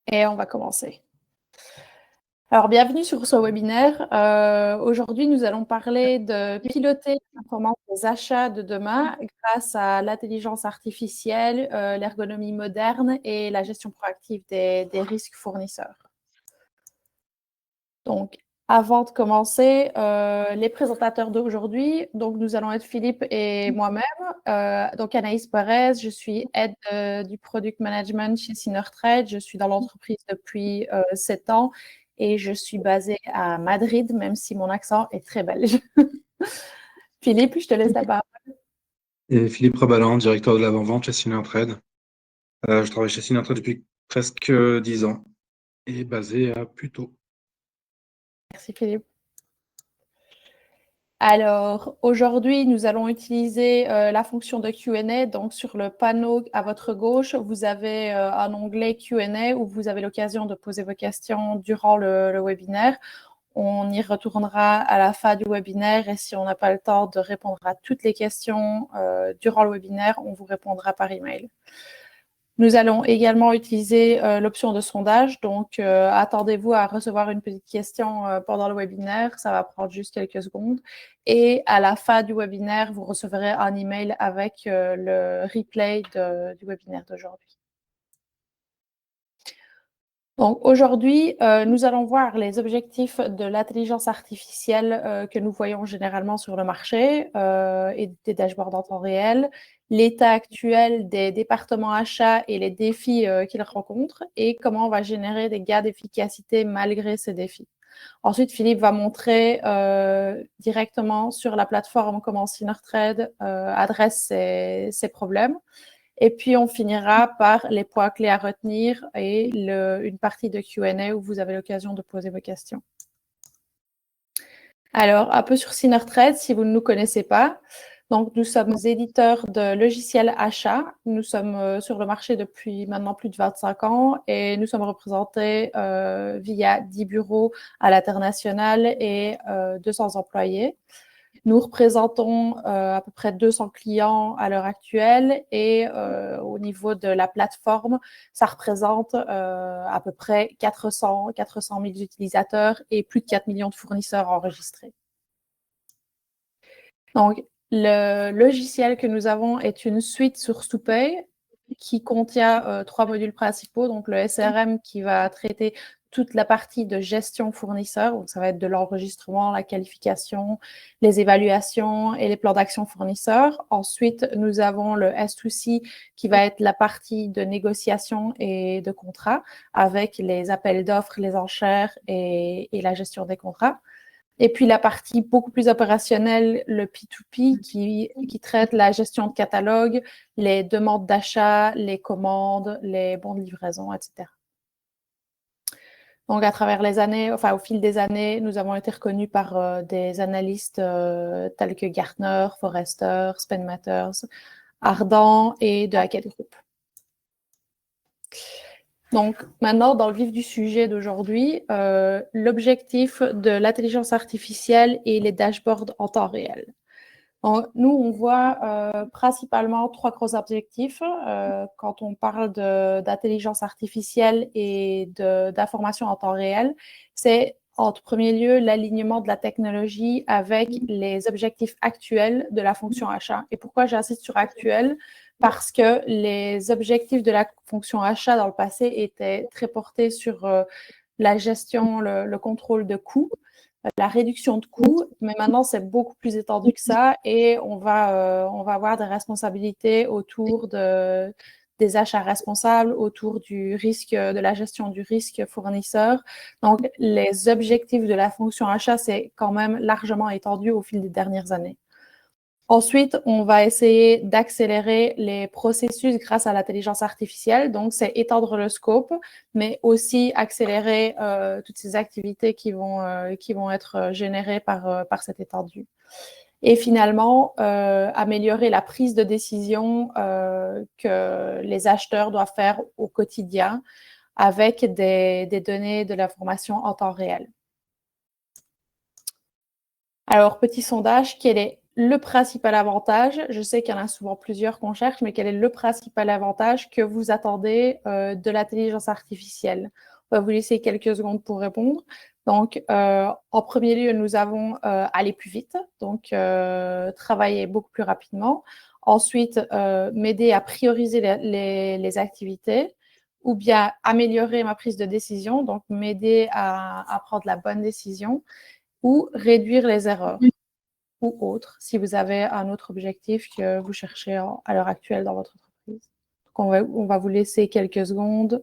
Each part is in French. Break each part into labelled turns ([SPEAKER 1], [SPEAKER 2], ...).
[SPEAKER 1] Et on va commencer. Alors, bienvenue sur ce webinaire. Aujourd'hui, nous allons parler de piloter la performance des achats de demain grâce à l'intelligence artificielle, l'ergonomie moderne et la gestion proactive des risques fournisseurs. Donc, avant de commencer, les présentateurs d'aujourd'hui, donc nous allons être Philippe et moi-même. Donc Anaïs Perez, je suis aide du Product Management chez Sinertrade. Je suis dans l'entreprise depuis 7 ans et je suis basée à Madrid, même si mon accent est très belge. Philippe, je te laisse la parole.
[SPEAKER 2] Et Philippe Rebalan, directeur de l'avant-vente chez Sinertrade. Je travaille chez Sinertrade depuis presque 10 ans et basé à Puteaux.
[SPEAKER 1] Merci Philippe. Alors, aujourd'hui, nous allons utiliser la fonction de Q&A. Donc, sur le panneau à votre gauche, vous avez un onglet Q&A où vous avez l'occasion de poser vos questions durant le webinaire. On y retournera à la fin du webinaire et si on n'a pas le temps de répondre à toutes les questions durant le webinaire, on vous répondra par email. Nous allons également utiliser l'option de sondage, donc attendez-vous à recevoir une petite question pendant le webinaire, ça va prendre juste quelques secondes. Et à la fin du webinaire, vous recevrez un email avec le replay du webinaire d'aujourd'hui. Donc aujourd'hui, nous allons voir les objectifs de l'intelligence artificielle que nous voyons généralement sur le marché et des dashboards en temps réel, l'état actuel des départements achats et les défis qu'ils rencontrent et comment on va générer des gains d'efficacité malgré ces défis. Ensuite, Philippe va montrer directement sur la plateforme comment Sinertrade adresse ces problèmes. Et puis, on finira par les points clés à retenir et une partie de Q&A où vous avez l'occasion de poser vos questions. Alors, un peu sur Sinertrade, si vous ne nous connaissez pas. Donc, nous sommes éditeurs de logiciels achats. Nous sommes sur le marché depuis maintenant plus de 25 ans et nous sommes représentés via 10 bureaux à l'international et 200 employés. Nous représentons à peu près 200 clients à l'heure actuelle et au niveau de la plateforme, ça représente à peu près 400 000 utilisateurs et plus de 4 millions de fournisseurs enregistrés. Donc, le logiciel que nous avons est une suite source to pay qui contient 3 modules principaux, donc le SRM qui va traiter toute la partie de gestion fournisseur, donc ça va être de l'enregistrement, la qualification, les évaluations et les plans d'action fournisseurs. Ensuite, nous avons le S2C qui va être la partie de négociation et de contrat avec les appels d'offres, les enchères et la gestion des contrats. Et puis la partie beaucoup plus opérationnelle, le P2P, qui traite la gestion de catalogue, les demandes d'achat, les commandes, les bons de livraison, etc. Donc, à travers les années, enfin, au fil des années, nous avons été reconnus par des analystes tels que Gartner, Forrester, SpenMatters, Ardent et de Hackett Group. Donc, maintenant, dans le vif du sujet d'aujourd'hui, l'objectif de l'intelligence artificielle et les dashboards en temps réel. Donc, nous, on voit principalement 3 gros objectifs quand on parle d'intelligence artificielle et d'information en temps réel. C'est, en premier lieu, l'alignement de la technologie avec les objectifs actuels de la fonction achat. Et pourquoi j'insiste sur actuel ? Parce que les objectifs de la fonction achat dans le passé étaient très portés sur la gestion, le contrôle de coûts, la réduction de coûts, mais maintenant, c'est beaucoup plus étendu que ça et on va avoir des responsabilités autour des achats responsables, autour du risque, de la gestion du risque fournisseur. Donc, les objectifs de la fonction achat, c'est quand même largement étendu au fil des dernières années. Ensuite, on va essayer d'accélérer les processus grâce à l'intelligence artificielle. Donc, c'est étendre le scope, mais aussi accélérer toutes ces activités qui vont être générées par cette étendue. Et finalement, améliorer la prise de décision que les acheteurs doivent faire au quotidien avec des données de l'information en temps réel. Alors, petit sondage, quel est le principal avantage, je sais qu'il y en a souvent plusieurs qu'on cherche, mais quel est le principal avantage que vous attendez de l'intelligence artificielle? On va vous laisser quelques secondes pour répondre. Donc, en premier lieu, nous avons aller plus vite, donc travailler beaucoup plus rapidement. Ensuite, m'aider à prioriser les activités ou bien améliorer ma prise de décision, donc m'aider à prendre la bonne décision ou réduire les erreurs ou autre, si vous avez un autre objectif que vous cherchez à l'heure actuelle dans votre entreprise. Donc on va vous laisser quelques secondes.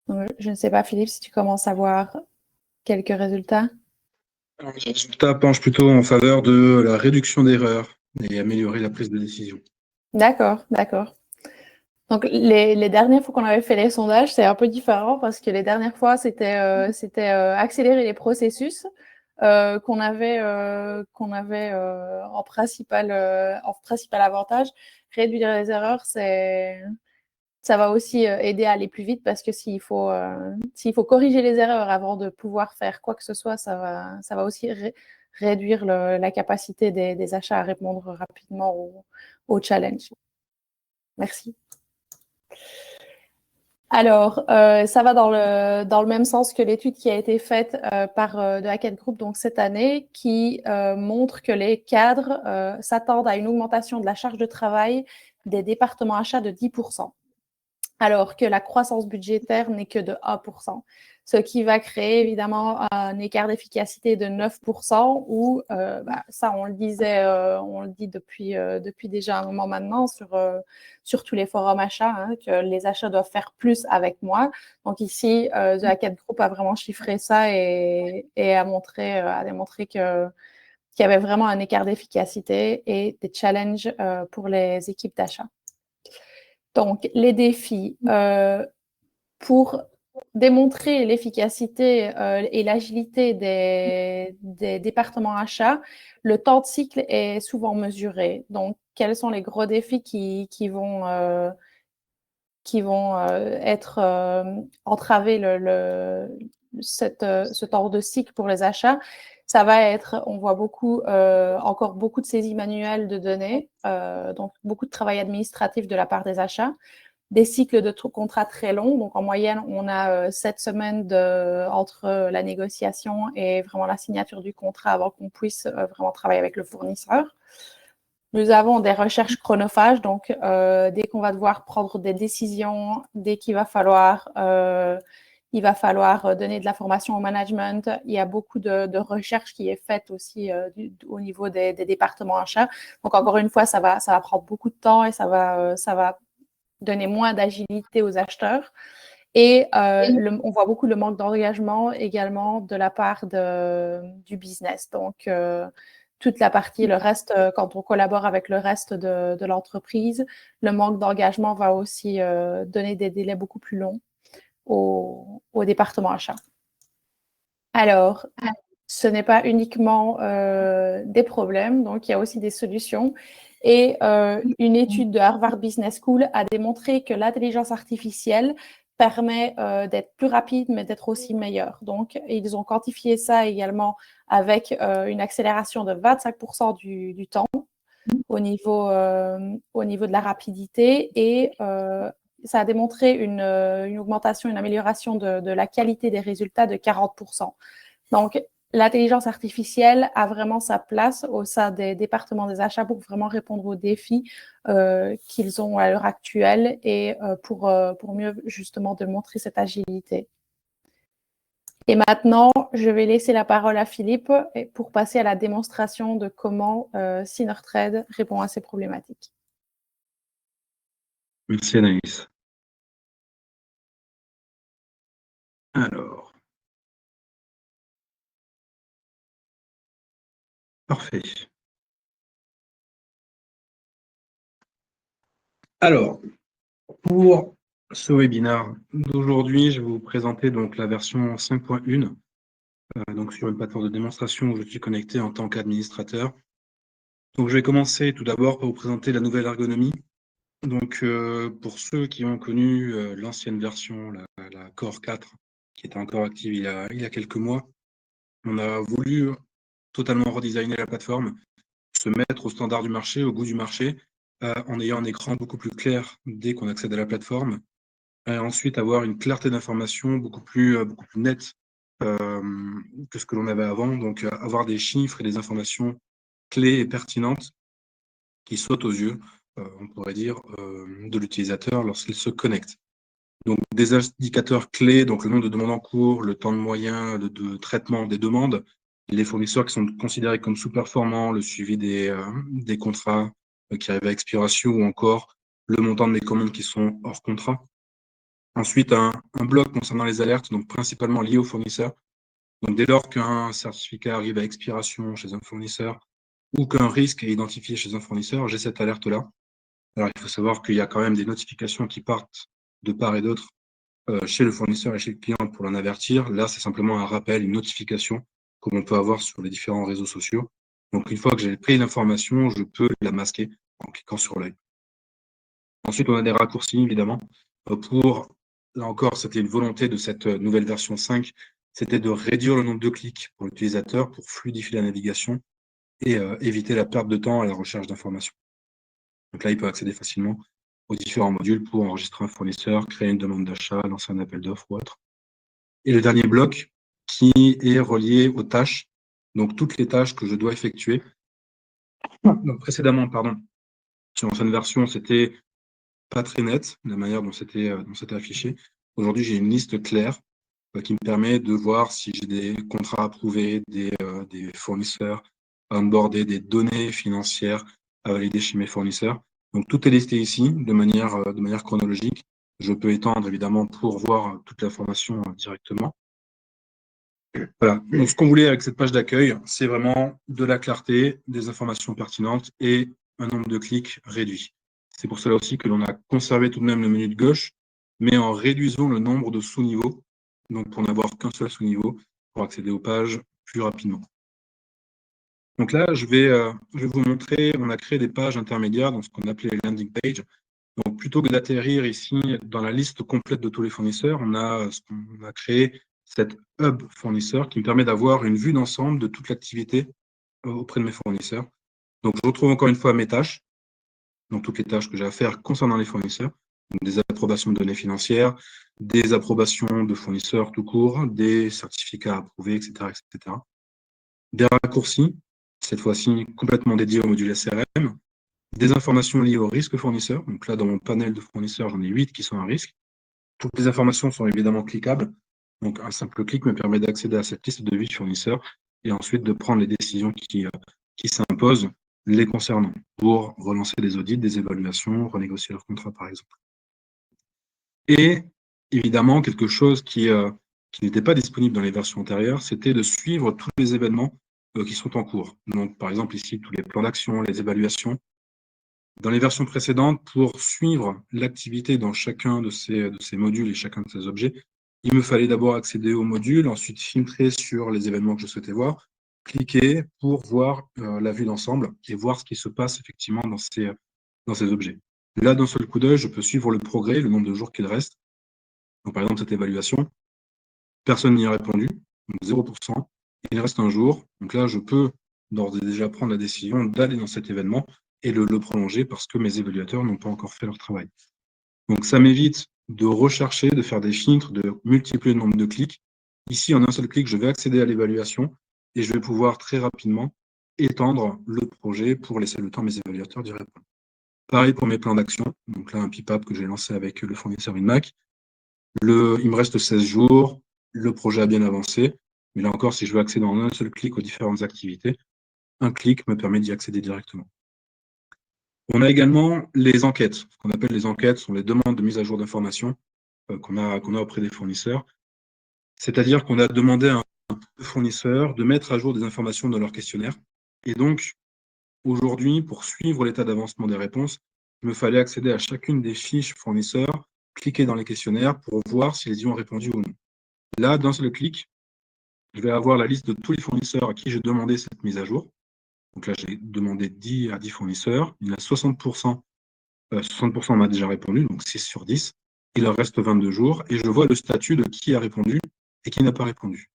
[SPEAKER 1] Donc, je ne sais pas, Philippe, si tu commences à voir quelques résultats.
[SPEAKER 2] Alors, les résultats penchent plutôt en faveur de la réduction d'erreurs et améliorer la prise de décision.
[SPEAKER 1] D'accord, d'accord. Donc, les dernières fois qu'on avait fait les sondages, c'est un peu différent parce que les dernières fois, c'était accélérer les processus qu'on avait en principal avantage. Réduire les erreurs, ça va aussi aider à aller plus vite parce que s'il faut corriger les erreurs avant de pouvoir faire quoi que ce soit, ça va aussi réduire la capacité des achats à répondre rapidement au challenge. Merci. Alors, ça va dans le même sens que l'étude qui a été faite par The Hackett Group donc cette année, qui montre que les cadres s'attendent à une augmentation de la charge de travail des départements achats de 10%, alors que la croissance budgétaire n'est que de 1%, ce qui va créer évidemment un écart d'efficacité de 9%, où ça, on le dit depuis déjà un moment maintenant sur tous les forums achats, hein, que les achats doivent faire plus avec moins. Donc ici, The Hackett Group a vraiment chiffré ça et a démontré qu'il y avait vraiment un écart d'efficacité et des challenges pour les équipes d'achat. Donc, les défis pour démontrer l'efficacité et l'agilité des départements achats, le temps de cycle est souvent mesuré. Donc, quels sont les gros défis qui vont entraver ce temps de cycle pour les achats? Ça va être, on voit encore beaucoup de saisies manuelles de données, donc beaucoup de travail administratif de la part des achats, des cycles de contrats très longs. Donc, en moyenne, on a 7 semaines entre la négociation et vraiment la signature du contrat avant qu'on puisse vraiment travailler avec le fournisseur. Nous avons des recherches chronophages. Donc, dès qu'on va devoir prendre des décisions, dès qu'il va falloir donner de la formation au management, il y a beaucoup de recherche qui est faite aussi au niveau des départements achats. Donc, encore une fois, ça va prendre beaucoup de temps et ça va donner moins d'agilité aux acheteurs. Et on voit beaucoup le manque d'engagement également de la part du business. Donc, toute la partie, le reste, quand on collabore avec le reste de l'entreprise, le manque d'engagement va aussi donner des délais beaucoup plus longs au département achat. Alors, ce n'est pas uniquement des problèmes, donc il y a aussi des solutions. Et une étude de Harvard Business School a démontré que l'intelligence artificielle permet d'être plus rapide, mais d'être aussi meilleure. Donc, ils ont quantifié ça également avec une accélération de 25% du temps au niveau de la rapidité, et ça a démontré une augmentation, une amélioration de la qualité des résultats de 40%. Donc, l'intelligence artificielle a vraiment sa place au sein des départements des achats pour vraiment répondre aux défis qu'ils ont à l'heure actuelle et pour mieux justement démontrer cette agilité. Et maintenant, je vais laisser la parole à Philippe pour passer à la démonstration de comment Sinortrade répond à ces problématiques.
[SPEAKER 2] Merci Anaïs. Alors, parfait. Alors, pour ce webinaire d'aujourd'hui, je vais vous présenter donc la version 5.1, donc sur une plateforme de démonstration où je suis connecté en tant qu'administrateur. Donc, je vais commencer tout d'abord par vous présenter la nouvelle ergonomie. Donc, pour ceux qui ont connu l'ancienne version, la Core 4, qui était encore active il y a quelques mois, on a voulu totalement redesigner la plateforme, se mettre au standard du marché, au goût du marché, en ayant un écran beaucoup plus clair dès qu'on accède à la plateforme. Et ensuite, avoir une clarté d'information beaucoup plus nette que ce que l'on avait avant. Donc, avoir des chiffres et des informations clés et pertinentes qui sautent aux yeux, on pourrait dire, de l'utilisateur lorsqu'il se connecte. Donc, des indicateurs clés, donc le nombre de demandes en cours, le temps de moyen de traitement des demandes, les fournisseurs qui sont considérés comme sous-performants, le suivi des contrats qui arrivent à expiration ou encore le montant de mes commandes qui sont hors contrat. Ensuite, un bloc concernant les alertes, donc principalement lié aux fournisseurs. Donc, dès lors qu'un certificat arrive à expiration chez un fournisseur ou qu'un risque est identifié chez un fournisseur, j'ai cette alerte-là. Alors, il faut savoir qu'il y a quand même des notifications qui partent de part et d'autre chez le fournisseur et chez le client pour l'en avertir. Là, c'est simplement un rappel, une notification, comme on peut avoir sur les différents réseaux sociaux. Donc, une fois que j'ai pris l'information, je peux la masquer en cliquant sur l'œil. Ensuite, on a des raccourcis, évidemment, pour, là encore, c'était une volonté de cette nouvelle version 5, c'était de réduire le nombre de clics pour l'utilisateur pour fluidifier la navigation et éviter la perte de temps à la recherche d'informations. Donc là, il peut accéder facilement aux différents modules pour enregistrer un fournisseur, créer une demande d'achat, lancer un appel d'offres ou autre. Et le dernier bloc qui est relié aux tâches, donc toutes les tâches que je dois effectuer. Donc précédemment, pardon, sur l'ancienne version, c'était pas très net la manière dont c'était affiché. Aujourd'hui, j'ai une liste claire qui me permet de voir si j'ai des contrats approuvés, des fournisseurs à onboarder, des données financières à valider chez mes fournisseurs. Donc, tout est listé ici de manière chronologique. Je peux étendre, évidemment, pour voir toute l'information directement. Voilà. Donc, ce qu'on voulait avec cette page d'accueil, c'est vraiment de la clarté, des informations pertinentes et un nombre de clics réduit. C'est pour cela aussi que l'on a conservé tout de même le menu de gauche, mais en réduisant le nombre de sous-niveaux, donc pour n'avoir qu'un seul sous-niveau, pour accéder aux pages plus rapidement. Donc là, je vais vous montrer, on a créé des pages intermédiaires, donc ce qu'on appelait les landing pages. Donc plutôt que d'atterrir ici dans la liste complète de tous les fournisseurs, on a créé cette hub fournisseur qui me permet d'avoir une vue d'ensemble de toute l'activité auprès de mes fournisseurs. Donc je retrouve encore une fois mes tâches, donc toutes les tâches que j'ai à faire concernant les fournisseurs, donc des approbations de données financières, des approbations de fournisseurs tout court, des certificats approuvés, etc., etc. Des raccourcis, cette fois-ci complètement dédiés au module SRM, des informations liées au risque fournisseur. Donc là, dans mon panel de fournisseurs, j'en ai 8 qui sont à risque. Toutes les informations sont évidemment cliquables. Donc un simple clic me permet d'accéder à cette liste de 8 fournisseurs et ensuite de prendre les décisions qui s'imposent les concernant pour relancer des audits, des évaluations, renégocier leur contrat par exemple. Et évidemment, quelque chose qui n'était pas disponible dans les versions antérieures, c'était de suivre tous les événements qui sont en cours. Donc par exemple ici, tous les plans d'action, les évaluations. Dans les versions précédentes, pour suivre l'activité dans chacun de ces modules et chacun de ces objets, il me fallait d'abord accéder au module, ensuite filtrer sur les événements que je souhaitais voir, cliquer pour voir la vue d'ensemble et voir ce qui se passe effectivement dans ces objets. Là, d'un seul coup d'œil, je peux suivre le progrès, le nombre de jours qu'il reste. Donc, par exemple, cette évaluation, personne n'y a répondu, donc 0%. Il reste un jour. Donc là, je peux d'ores et déjà prendre la décision d'aller dans cet événement et le prolonger parce que mes évaluateurs n'ont pas encore fait leur travail. Donc ça m'évite de rechercher, de faire des filtres, de multiplier le nombre de clics. Ici, en un seul clic, je vais accéder à l'évaluation et je vais pouvoir très rapidement étendre le projet pour laisser le temps à mes évaluateurs d'y répondre. Pareil pour mes plans d'action. Donc là, un PIPAP que j'ai lancé avec le fournisseur Inmac. Il me reste 16 jours, le projet a bien avancé, mais là encore, si je veux accéder en un seul clic aux différentes activités, un clic me permet d'y accéder directement. On a également les enquêtes. Ce qu'on appelle les enquêtes sont les demandes de mise à jour d'informations qu'on a auprès des fournisseurs. C'est-à-dire qu'on a demandé à un fournisseur de mettre à jour des informations dans leur questionnaire. Et donc, aujourd'hui, pour suivre l'état d'avancement des réponses, il me fallait accéder à chacune des fiches fournisseurs, cliquer dans les questionnaires pour voir s'ils y ont répondu ou non. Là, d'un seul clic, je vais avoir la liste de tous les fournisseurs à qui j'ai demandé cette mise à jour. Donc là, j'ai demandé 10 à 10 fournisseurs. Il y en a 60%, 60% m'a déjà répondu, donc 6 sur 10. Il leur reste 22 jours et je vois le statut de qui a répondu et qui n'a pas répondu.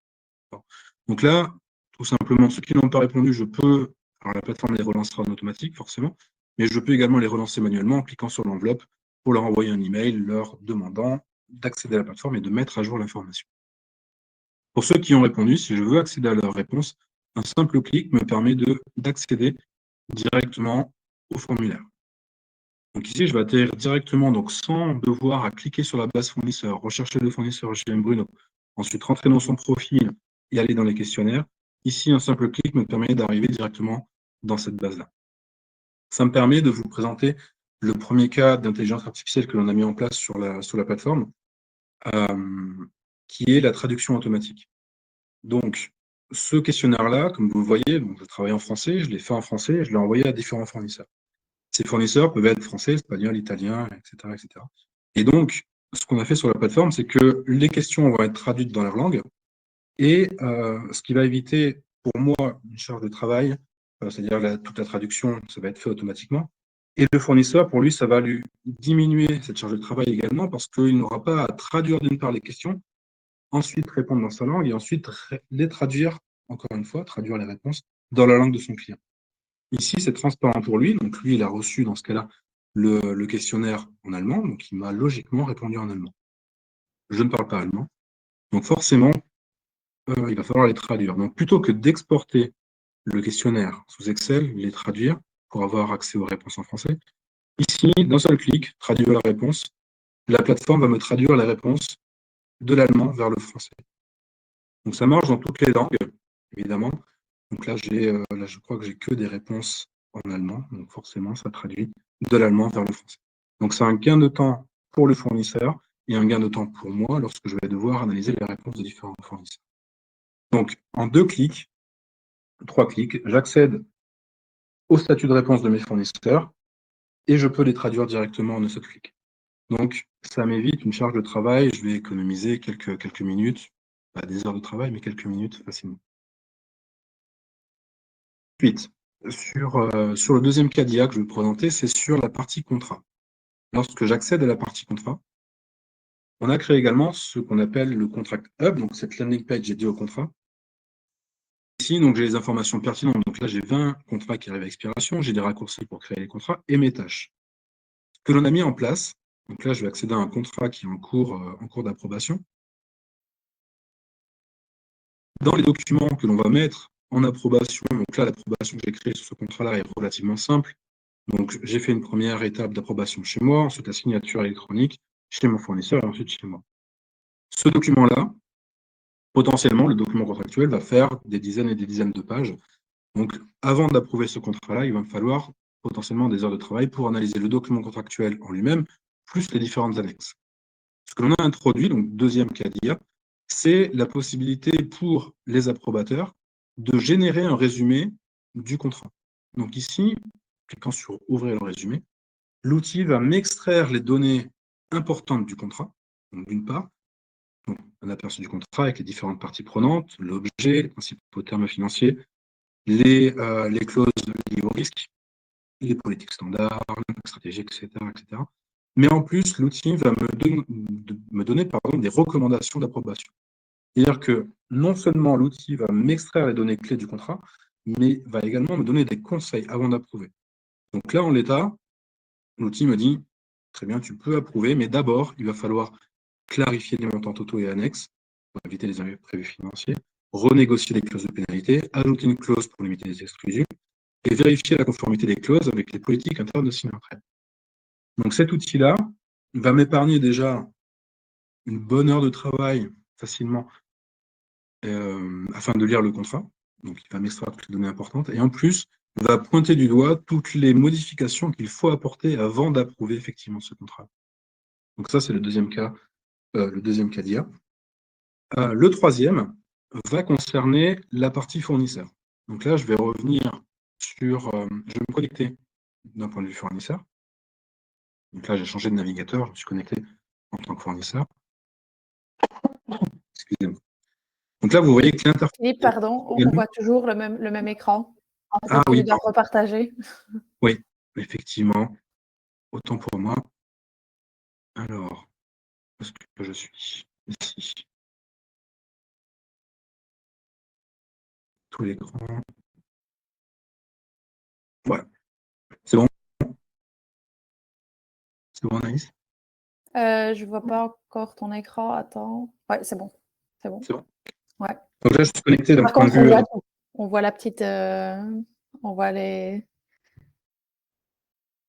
[SPEAKER 2] Donc là, tout simplement, ceux qui n'ont pas répondu, alors la plateforme les relancera en automatique, forcément, mais je peux également les relancer manuellement en cliquant sur l'enveloppe pour leur envoyer un email leur demandant d'accéder à la plateforme et de mettre à jour l'information. Pour ceux qui ont répondu, si je veux accéder à leur réponse, un simple clic me permet d'accéder directement au formulaire. Donc ici, je vais atterrir directement, donc sans devoir à cliquer sur la base fournisseur, rechercher le fournisseur chez Bruno, ensuite rentrer dans son profil et aller dans les questionnaires. Ici, un simple clic me permet d'arriver directement dans cette base-là. Ça me permet de vous présenter le premier cas d'intelligence artificielle que l'on a mis en place sur la plateforme, qui est la traduction automatique. Donc, ce questionnaire-là, comme vous le voyez, donc je travaille en français, je l'ai fait en français et je l'ai envoyé à différents fournisseurs. Ces fournisseurs peuvent être français, espagnol, italien, etc., etc. Et donc, ce qu'on a fait sur la plateforme, c'est que les questions vont être traduites dans leur langue et ce qui va éviter pour moi une charge de travail, c'est-à-dire toute la traduction, ça va être fait automatiquement. Et le fournisseur, pour lui, ça va lui diminuer cette charge de travail également parce qu'il n'aura pas à traduire d'une part les questions, ensuite répondre dans sa langue et ensuite les traduire, encore une fois, traduire les réponses dans la langue de son client. Ici, c'est transparent pour lui. Donc, lui, il a reçu, dans ce cas-là, le questionnaire en allemand. Donc, il m'a logiquement répondu en allemand. Je ne parle pas allemand. Donc, forcément, il va falloir les traduire. Donc, plutôt que d'exporter le questionnaire sous Excel, les traduire pour avoir accès aux réponses en français, ici, d'un seul clic, traduire la réponse, la plateforme va me traduire la réponse de l'allemand vers le français. Donc, ça marche dans toutes les langues, évidemment. Donc là, je crois que j'ai que des réponses en allemand. Donc forcément, ça traduit de l'allemand vers le français. Donc c'est un gain de temps pour le fournisseur et un gain de temps pour moi lorsque je vais devoir analyser les réponses de différents fournisseurs. Donc en 2 clics, 3 clics, j'accède au statut de réponse de mes fournisseurs et je peux les traduire directement en un seul clic. Donc ça m'évite une charge de travail. Je vais économiser quelques minutes, pas des heures de travail, mais quelques minutes facilement. Ensuite, sur le deuxième cas d'IA que je vais vous présenter, c'est sur la partie contrat. Lorsque j'accède à la partie contrat, on a créé également ce qu'on appelle le Contract Hub, donc cette landing page dédiée au contrat. Ici, donc, j'ai les informations pertinentes. Donc là, j'ai 20 contrats qui arrivent à expiration, j'ai des raccourcis pour créer les contrats et mes tâches. Ce que l'on a mis en place, donc là, je vais accéder à un contrat qui est en cours d'approbation. Dans les documents que l'on va mettre en approbation, donc là, l'approbation que j'ai créée sur ce contrat-là est relativement simple. Donc, j'ai fait une première étape d'approbation chez moi, ensuite la signature électronique chez mon fournisseur et ensuite chez moi. Ce document-là, potentiellement, le document contractuel va faire des dizaines et des dizaines de pages. Donc, avant d'approuver ce contrat-là, il va me falloir potentiellement des heures de travail pour analyser le document contractuel en lui-même, plus les différentes annexes. Ce que l'on a introduit, donc deuxième cas d'IA, c'est la possibilité pour les approbateurs de générer un résumé du contrat. Donc ici, cliquant sur « Ouvrir le résumé », l'outil va m'extraire les données importantes du contrat, donc d'une part, donc un aperçu du contrat avec les différentes parties prenantes, l'objet, les principaux termes financiers, les clauses liées au risque, les politiques standards, l'impact stratégique, etc., etc. Mais en plus, l'outil va me donner des recommandations d'approbation. C'est-à-dire que non seulement l'outil va m'extraire les données clés du contrat, mais va également me donner des conseils avant d'approuver. Donc là, en l'état, l'outil me dit, très bien, tu peux approuver, mais d'abord, il va falloir clarifier les montants totaux et annexes pour éviter les imprévus financiers, renégocier les clauses de pénalité, ajouter une clause pour limiter les exclusions et vérifier la conformité des clauses avec les politiques internes de Synintraid. Donc cet outil-là va m'épargner déjà une bonne heure de travail facilement afin de lire le contrat. Donc il va m'extraire toutes les données importantes et en plus, il va pointer du doigt toutes les modifications qu'il faut apporter avant d'approuver effectivement ce contrat. Donc ça, c'est le deuxième cas d'IA. Le troisième va concerner la partie fournisseur. Donc là, je vais revenir je vais me connecter d'un point de vue fournisseur. Donc là, j'ai changé de navigateur, je me suis connecté en tant que fournisseur. Excusez-moi. Donc là, vous voyez que l'interface...
[SPEAKER 1] Philippe, pardon, on voit toujours le même écran. Peut-être que
[SPEAKER 2] oui,
[SPEAKER 1] tu dois repartager.
[SPEAKER 2] oui, effectivement. Autant pour moi. Alors, où est-ce que je suis? Ici. Tout l'écran. Ouais. C'est bon? C'est bon, Anaïs?
[SPEAKER 1] Je vois pas encore ton écran. Attends. Ouais, c'est bon. C'est bon.
[SPEAKER 2] C'est bon?
[SPEAKER 1] Ouais.
[SPEAKER 2] Donc là, je suis connecté d'un
[SPEAKER 1] Par
[SPEAKER 2] point de
[SPEAKER 1] contre, on
[SPEAKER 2] vue.
[SPEAKER 1] voit tout. On voit la petite. On voit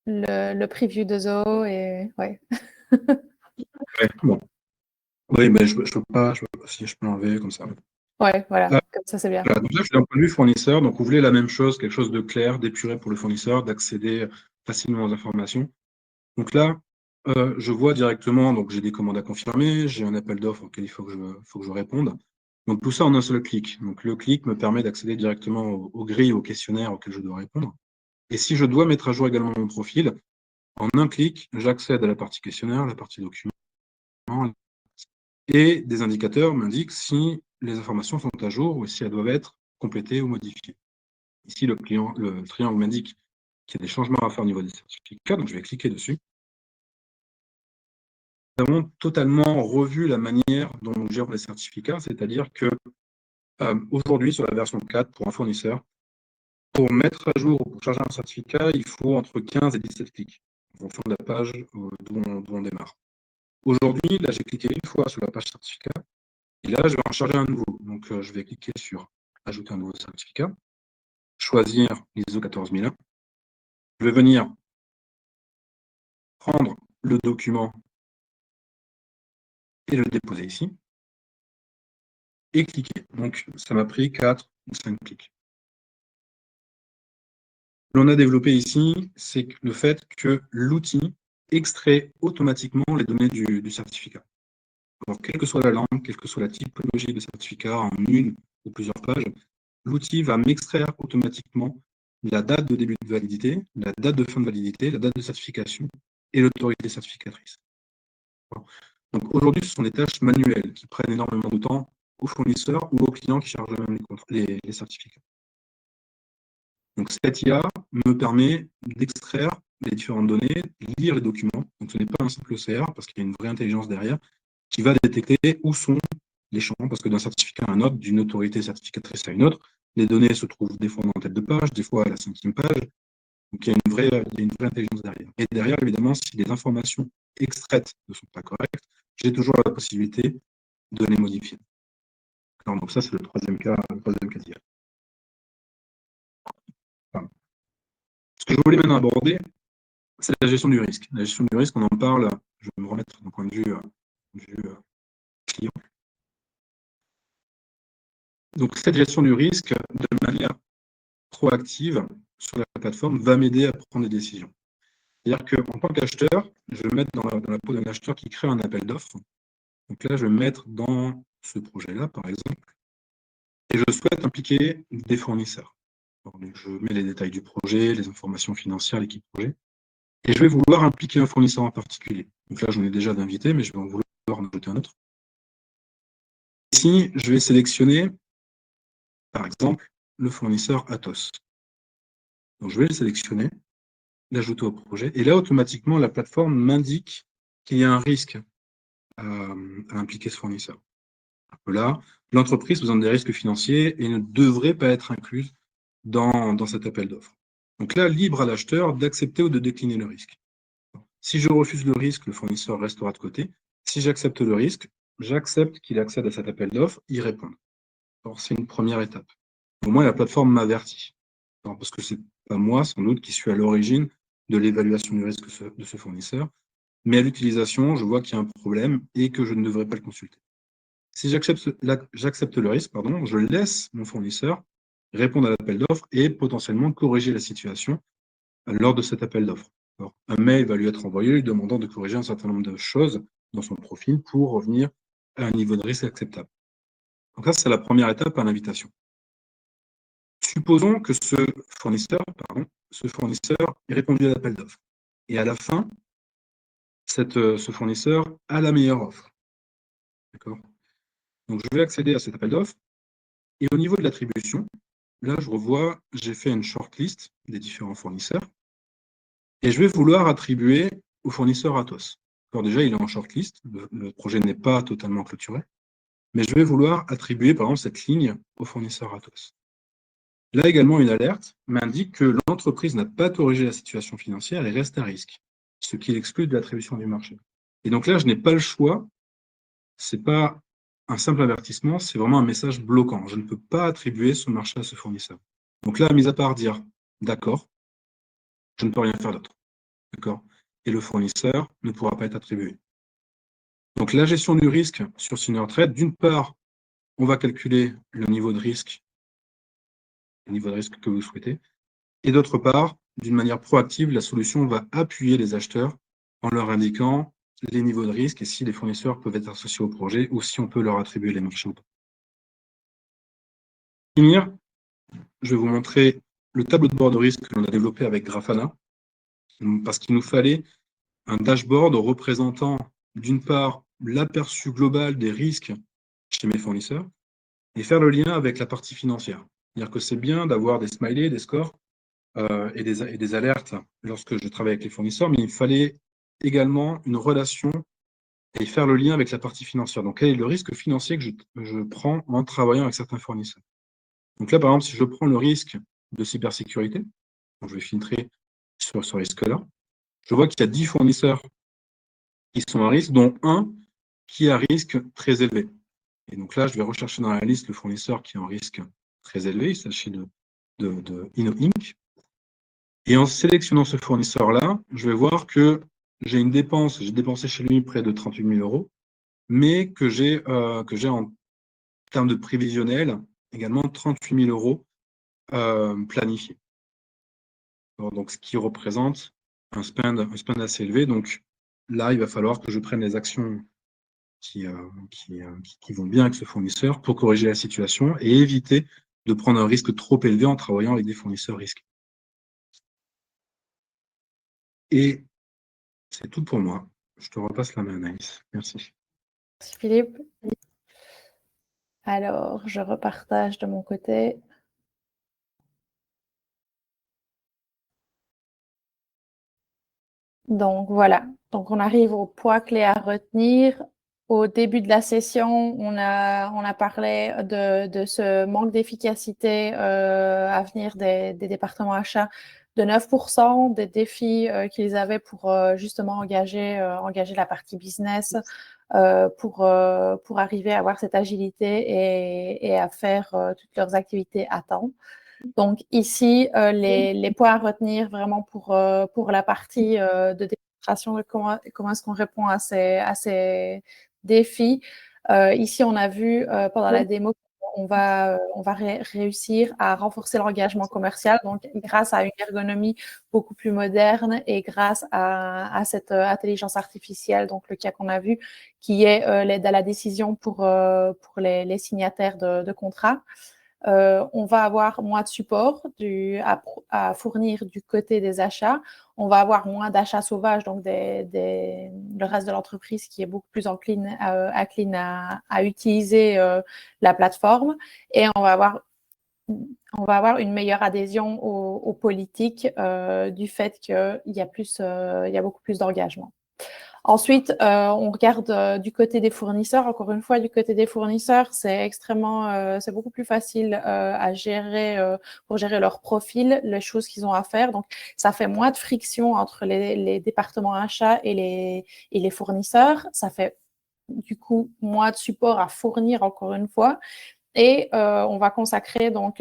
[SPEAKER 1] le preview de Zoho et ouais.
[SPEAKER 2] Ouais, bon. Oui, mais je peux pas. Si je peux l'enlever comme ça.
[SPEAKER 1] Ouais, voilà.
[SPEAKER 2] Ah,
[SPEAKER 1] Comme ça, c'est bien.
[SPEAKER 2] voilà. Donc là, je suis d'un point de vue fournisseur. Donc, vous voulez la même chose, quelque chose de clair, d'épuré pour le fournisseur, d'accéder facilement aux informations. Donc là, je vois directement, donc j'ai des commandes à confirmer, j'ai un appel d'offres auquel il faut que je réponde. Donc tout ça en un seul clic. Donc le clic me permet d'accéder directement aux grilles, aux questionnaires auxquels je dois répondre. Et si je dois mettre à jour également mon profil, en un clic, j'accède à la partie questionnaire, la partie document, et des indicateurs m'indiquent si les informations sont à jour ou si elles doivent être complétées ou modifiées. Ici, le triangle m'indique qu'il y a des changements à faire au niveau des certificats, donc je vais cliquer dessus. Nous avons totalement revu la manière dont on gère les certificats, c'est-à-dire que aujourd'hui, sur la version 4, pour un fournisseur, pour mettre à jour ou pour charger un certificat, il faut entre 15 et 17 clics, en fonction de la page d'où on démarre. Aujourd'hui, là, j'ai cliqué une fois sur la page certificat, et là, je vais en charger un nouveau. Donc, je vais cliquer sur Ajouter un nouveau certificat, choisir l'ISO 14001. Je vais venir prendre le document et le déposer ici, et cliquer. Donc, ça m'a pris 4 ou 5 clics. Ce qu'on a développé ici, c'est le fait que l'outil extrait automatiquement les données du certificat. Alors, quelle que soit la langue, quelle que soit la typologie de certificat, en une ou plusieurs pages, l'outil va m'extraire automatiquement la date de début de validité, la date de fin de validité, la date de certification et l'autorité certificatrice. Donc aujourd'hui, ce sont des tâches manuelles qui prennent énormément de temps aux fournisseurs ou aux clients qui chargent eux-mêmes les certificats. Donc cette IA me permet d'extraire les différentes données, lire les documents. Donc ce n'est pas un simple OCR parce qu'il y a une vraie intelligence derrière qui va détecter où sont les champs, parce que d'un certificat à un autre, d'une autorité certificatrice à une autre, les données se trouvent des fois en tête de page, des fois à la 5e page. Donc il y a une vraie intelligence derrière. Et derrière, évidemment, si les informations extraites ne sont pas correctes, j'ai toujours la possibilité de les modifier. Alors, donc ça, c'est le troisième cas d'IA. Enfin, ce que je voulais maintenant aborder, c'est la gestion du risque. La gestion du risque, on en parle, je vais me remettre d'un point de vue client. Donc cette gestion du risque, de manière proactive sur la plateforme, va m'aider à prendre des décisions. C'est-à-dire qu'en tant qu'acheteur, je vais me mettre dans la peau d'un acheteur qui crée un appel d'offres. Donc là, je vais me mettre dans ce projet-là, par exemple, et je souhaite impliquer des fournisseurs. Donc, je mets les détails du projet, les informations financières, l'équipe projet, et je vais vouloir impliquer un fournisseur en particulier. Donc là, j'en ai déjà d'invités, mais je vais en vouloir en ajouter un autre. Ici, je vais sélectionner, par exemple, le fournisseur Atos. Donc, je vais le sélectionner, l'ajouter au projet, et là, automatiquement, la plateforme m'indique qu'il y a un risque à impliquer ce fournisseur. Là, l'entreprise présente des risques financiers et ne devrait pas être incluse dans cet appel d'offres. Donc là, libre à l'acheteur d'accepter ou de décliner le risque. Si je refuse le risque, le fournisseur restera de côté. Si j'accepte le risque, j'accepte qu'il accède à cet appel d'offres, y répondre. Alors, c'est une première étape. Au moins, la plateforme m'avertit. Parce que c'est pas moi, sans doute, qui suis à l'origine de l'évaluation du risque de ce fournisseur. Mais à l'utilisation, je vois qu'il y a un problème et que je ne devrais pas le consulter. Si j'accepte le risque, je laisse mon fournisseur répondre à l'appel d'offres et potentiellement corriger la situation lors de cet appel d'offres. Un mail va lui être envoyé lui demandant de corriger un certain nombre de choses dans son profil pour revenir à un niveau de risque acceptable. Donc ça, c'est la première étape à l'invitation. Supposons que ce fournisseur ait répondu à l'appel d'offres. Et à la fin, ce fournisseur a la meilleure offre. D'accord ? Donc, je vais accéder à cet appel d'offres. Et au niveau de l'attribution, là, je revois, j'ai fait une shortlist des différents fournisseurs et je vais vouloir attribuer au fournisseur Atos. Alors déjà, il est en shortlist, le projet n'est pas totalement clôturé, mais je vais vouloir attribuer, par exemple, cette ligne au fournisseur Atos. Là également, une alerte m'indique que l'entreprise n'a pas corrigé la situation financière et reste à risque, ce qui l'exclut de l'attribution du marché. Et donc là, je n'ai pas le choix, ce n'est pas un simple avertissement, c'est vraiment un message bloquant. Je ne peux pas attribuer ce marché à ce fournisseur. Donc là, mis à part dire d'accord, je ne peux rien faire d'autre. D'accord. Et le fournisseur ne pourra pas être attribué. Donc la gestion du risque sur Senior Trade, d'une part, on va calculer le niveau de risque que vous souhaitez, et d'autre part, d'une manière proactive, la solution va appuyer les acheteurs en leur indiquant les niveaux de risque et si les fournisseurs peuvent être associés au projet ou si on peut leur attribuer les marchés. Pour finir, je vais vous montrer le tableau de bord de risque que l'on a développé avec Grafana, parce qu'il nous fallait un dashboard représentant d'une part l'aperçu global des risques chez mes fournisseurs et faire le lien avec la partie financière. C'est-à-dire que c'est bien d'avoir des smileys, des scores et des alertes lorsque je travaille avec les fournisseurs, mais il fallait également une relation et faire le lien avec la partie financière. Donc, quel est le risque financier que je prends en travaillant avec certains fournisseurs? Donc là, par exemple, si je prends le risque de cybersécurité, donc je vais filtrer sur ce risque-là, je vois qu'il y a 10 fournisseurs qui sont à risque, dont un qui est à risque très élevé. Et donc là, je vais rechercher dans la liste le fournisseur qui est en risque très élevé. Il s'agit de Inno Inc. Et en sélectionnant ce fournisseur-là, je vais voir que j'ai une dépense, j'ai dépensé chez lui près de 38 000 euros, mais que j'ai en termes de prévisionnel également 38 000 euros planifiés. Donc, ce qui représente un spend assez élevé. Donc là, il va falloir que je prenne les actions qui vont bien avec ce fournisseur pour corriger la situation et éviter de prendre un risque trop élevé en travaillant avec des fournisseurs risqués. Et c'est tout pour moi. Je te repasse la main, Anaïs. Merci.
[SPEAKER 1] Merci Philippe. Alors, je repartage de mon côté. Donc voilà, donc on arrive au point clé à retenir. Au début de la session, on a parlé de ce manque d'efficacité à venir des départements achats de 9%, des défis qu'ils avaient pour justement engager la partie business pour arriver à avoir cette agilité et à faire toutes leurs activités à temps. Donc ici, les points à retenir vraiment pour la partie de démonstration de comment est-ce qu'on répond à ces défis. Ici, on a vu pendant la démo qu'on va réussir à renforcer l'engagement commercial, donc grâce à une ergonomie beaucoup plus moderne et grâce à cette intelligence artificielle, donc le cas qu'on a vu, qui est l'aide à la décision pour les signataires de contrats. On va avoir moins de support à fournir du côté des achats. On va avoir moins d'achats sauvages, donc le reste de l'entreprise qui est beaucoup plus encline à utiliser la plateforme. Et on va avoir une meilleure adhésion aux politiques du fait qu'il y a beaucoup plus d'engagement. Ensuite, on regarde du côté des fournisseurs. Encore une fois, du côté des fournisseurs, c'est beaucoup plus facile à gérer pour gérer leur profil, les choses qu'ils ont à faire. Donc, ça fait moins de friction entre les départements achats et les fournisseurs. Ça fait du coup moins de support à fournir, encore une fois. Et on va consacrer donc